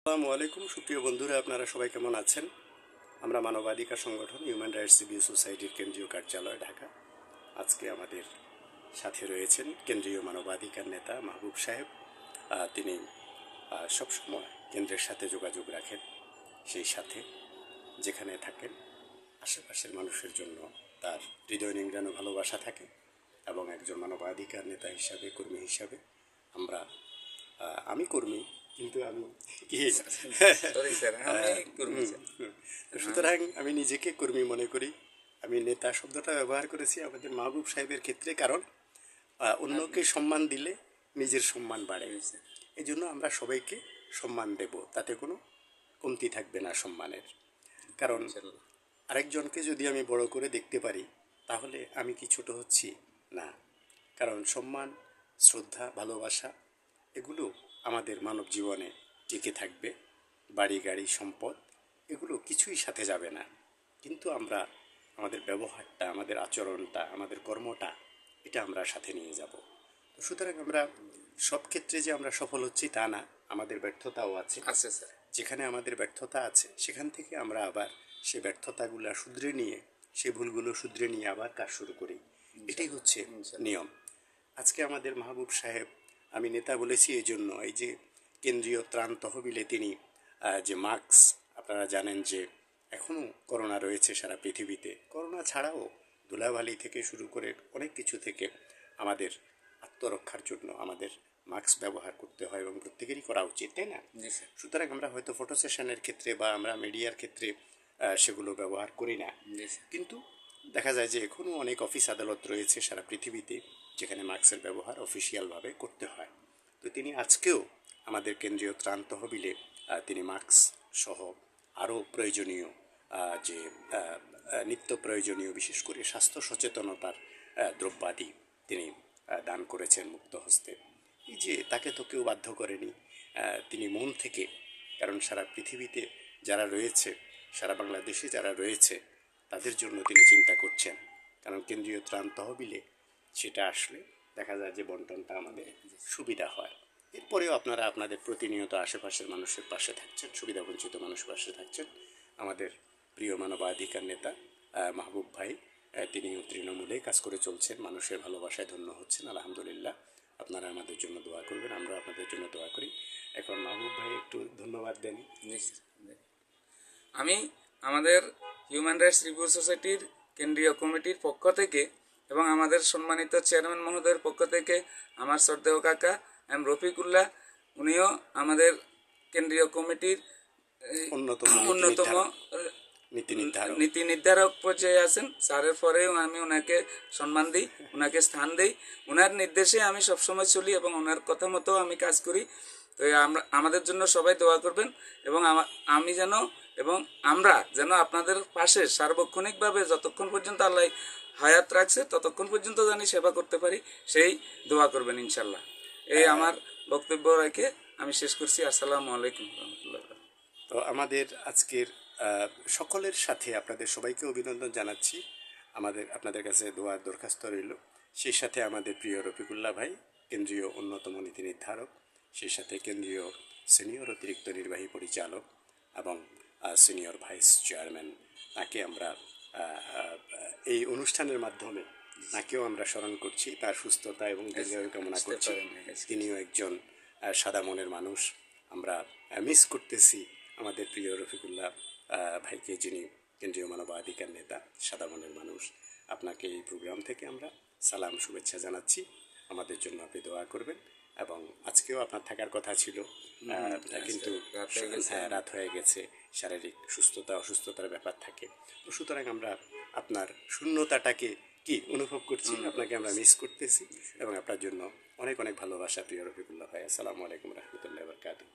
আসসালামু আলাইকুম সুপ্রিয় বন্ধুরা, আপনারা সবাই কেমন আছেন? আমরা মানবাধিকার সংগঠন হিউম্যান রাইটস রিভিউ সোসাইটির কেন্দ্রীয় কার্যালয় ঢাকা। আজকে আমাদের সাথে রয়েছেন কেন্দ্রীয় মানবাধিকার নেতা মাহবুব সাহেব। তিনি সবসময় কেন্দ্রের সাথে যোগাযোগ রাখেন, সেই সাথে যেখানে থাকেন আশেপাশের মানুষের জন্য তার হৃদয় নিংড়ানো ভালোবাসা থাকে এবং একজন মানবাধিকার নেতা হিসাবে, কর্মী হিসাবে আমি কর্মী, কিন্তু আমি সুতরাং আমি নিজেকে কর্মী মনে করি। আমি নেতা শব্দটা ব্যবহার করেছি আমাদের মাহবুব সাহেবের ক্ষেত্রে, কারণ অন্যকে সম্মান দিলে নিজের সম্মান বাড়ে। এই জন্য আমরা সবাইকে সম্মান দেব, তাতে কোনো কমতি থাকবে না সম্মানের। কারণ আরেকজনকে যদি আমি বড় করে দেখতে পারি তাহলে আমি কি ছোট হচ্ছি? না। কারণ সম্মান, শ্রদ্ধা, ভালোবাসা এগুলো আমাদের মানব জীবনে টিকে থাকবে। বাড়ি, গাড়ি, সম্পদ এগুলো কিছুই সাথে যাবে না, কিন্তু আমরা আমাদের ব্যবহারটা, আমাদের আচরণটা, আমাদের কর্মটা, এটা আমরা সাথে নিয়ে যাব। তো সুতরাং আমরা সব ক্ষেত্রে যে আমরা সফল হচ্ছি তা না, আমাদের ব্যর্থতাও আছে। যেখানে আমাদের ব্যর্থতা আছে সেখান থেকে আমরা আবার সেই ব্যর্থতাগুলো শুধরে নিয়ে, সেই ভুলগুলো শুধরে নিয়ে আবার কাজ শুরু করি। এটাই হচ্ছে নিয়ম। আজকে আমাদের মাহবুব সাহেব, আমি নেতা বলেছি এই জন্য, এই যে কেন্দ্রীয় ত্রাণ তহবিলে তিনি যে মাস্ক, আপনারা জানেন যে এখনও করোনা রয়েছে সারা পৃথিবীতে। করোনা ছাড়াও ধুলাবালি থেকে শুরু করে অনেক কিছু থেকে আমাদের আত্মরক্ষার জন্য আমাদের মাস্ক ব্যবহার করতে হয় এবং প্রত্যেকেরই করা উচিত, তাই না? সুতরাং আমরা হয়তো ফটো সেশনের ক্ষেত্রে বা আমরা মিডিয়ার ক্ষেত্রে সেগুলো ব্যবহার করি না, কিন্তু দেখা যায় যে এখনও অনেক অফিস আদালত রয়েছে সারা পৃথিবীতে যেখানে মাস্কের ব্যবহার অফিসিয়ালভাবে করতে হয়। তো তিনি আজকেও আমাদের কেন্দ্রীয় ত্রাণ তহবিলে তিনি মাস্ক সহ আরও প্রয়োজনীয় যে নিত্য প্রয়োজনীয়, বিশেষ করে স্বাস্থ্য সচেতনতার দ্রব্যাদি তিনি দান করেছেন মুক্ত হস্তে। এই যে তাকে তো কেউ বাধ্য করেনি, তিনি মন থেকে, কারণ সারা পৃথিবীতে যারা রয়েছে, সারা বাংলাদেশে যারা রয়েছে তাদের জন্য তিনি চিন্তা করছেন। কারণ কেন্দ্রীয় ত্রাণ তহবিলে সেটা আসলে দেখা যায় যে বন্টনটা আমাদের সুবিধা হয়। এরপরেও আপনারা আপনাদের প্রতিনিয়ত আশেপাশের মানুষের পাশে থাকছেন, সুবিধাবঞ্চিত মানুষের পাশে থাকছেন। আমাদের প্রিয় মানবাধিকার নেতা মাহবুব ভাই, তিনিও তৃণমূলে কাজ করে চলছেন, মানুষের ভালোবাসায় ধন্য হচ্ছেন। আলহামদুলিল্লাহ, আপনারা আমাদের জন্য দোয়া করবেন, আমরা আপনাদের জন্য দোয়া করি। এখন মাহবুব ভাই একটু ধন্যবাদ দেন। আমি আমাদের হিউম্যান রাইটস রিভিউ সোসাইটির কেন্দ্রীয় কমিটির পক্ষ থেকে এবং আমাদের সম্মানিত চেয়ারম্যান মহোদয়ের পক্ষ থেকে, আমার শ্রদ্ধেয় কাকা এম রফিকুল্লাহ, উনিও আমাদের কেন্দ্রীয় কমিটির অন্যতম নীতি নির্ধারক পর্যায়ে আছেন। স্যারের পরেও আমি ওনাকে সম্মান দিই, ওনাকে স্থান দিই। ওনার নির্দেশে আমি সবসময় চলি এবং ওনার কথা মতো আমি কাজ করি। তো আমাদের জন্য সবাই দোয়া করবেন এবং আমরা যেন আপনাদের পাশে সার্বক্ষণিকভাবে যতক্ষণ পর্যন্ত আল্লাহ হায়াত রাখছে ততক্ষণ পর্যন্ত জানি সেবা করতে পারি, সেই দোয়া করবেন ইনশাল্লাহ। এই আমার বক্তব্য রেখে আমি শেষ করছি। আসসালামু আলাইকুম রহমতুল্লাহ। তো আমাদের আজকের সকলের সাথে আপনাদের সবাইকে অভিনন্দন জানাচ্ছি। আপনাদের কাছে দোয়ার দরখাস্ত রইল। সেই সাথে আমাদের প্রিয় রফিকুল্লাহ ভাই, কেন্দ্রীয় অন্যতম নীতি নির্ধারক, সেই সাথে কেন্দ্রীয় সিনিয়র অতিরিক্ত নির্বাহী পরিচালক এবং সিনিয়র ভাইস চেয়ারম্যান, তাকে আমরা এই অনুষ্ঠানের মাধ্যমে তাকেও আমরা স্মরণ করছি, তার সুস্থতা এবং দীর্ঘায়ু কামনা করছি। তিনিও একজন সাদা মনের মানুষ। আমরা মিস করতেছি আমাদের প্রিয় রফিকুল্লাহ ভাইকে, যিনি কেন্দ্রীয় মানবাধিকার নেতা, সাদা মনের মানুষ। আপনাকে এই প্রোগ্রাম থেকে আমরা সালাম, শুভেচ্ছা জানাচ্ছি। আমাদের জন্য আপনি দোয়া করবেন। এবং আজকেও আপনার থাকার কথা ছিল, কিন্তু রাত হয়ে গেছে, শারীরিক সুস্থতা অসুস্থতার ব্যাপার থাকে। তো সুতরাং আমরা আপনার শূন্যতাটাকে অনুভব করছি, আপনাকে আমরা মিস করতেছি এবং আপনার জন্য অনেক অনেক ভালোবাসা প্রিয় রফিকুল্লাহ ভাই। আসসালামু আলাইকুম রহমতুল্লাহি ওয়া বারাকাতুহু।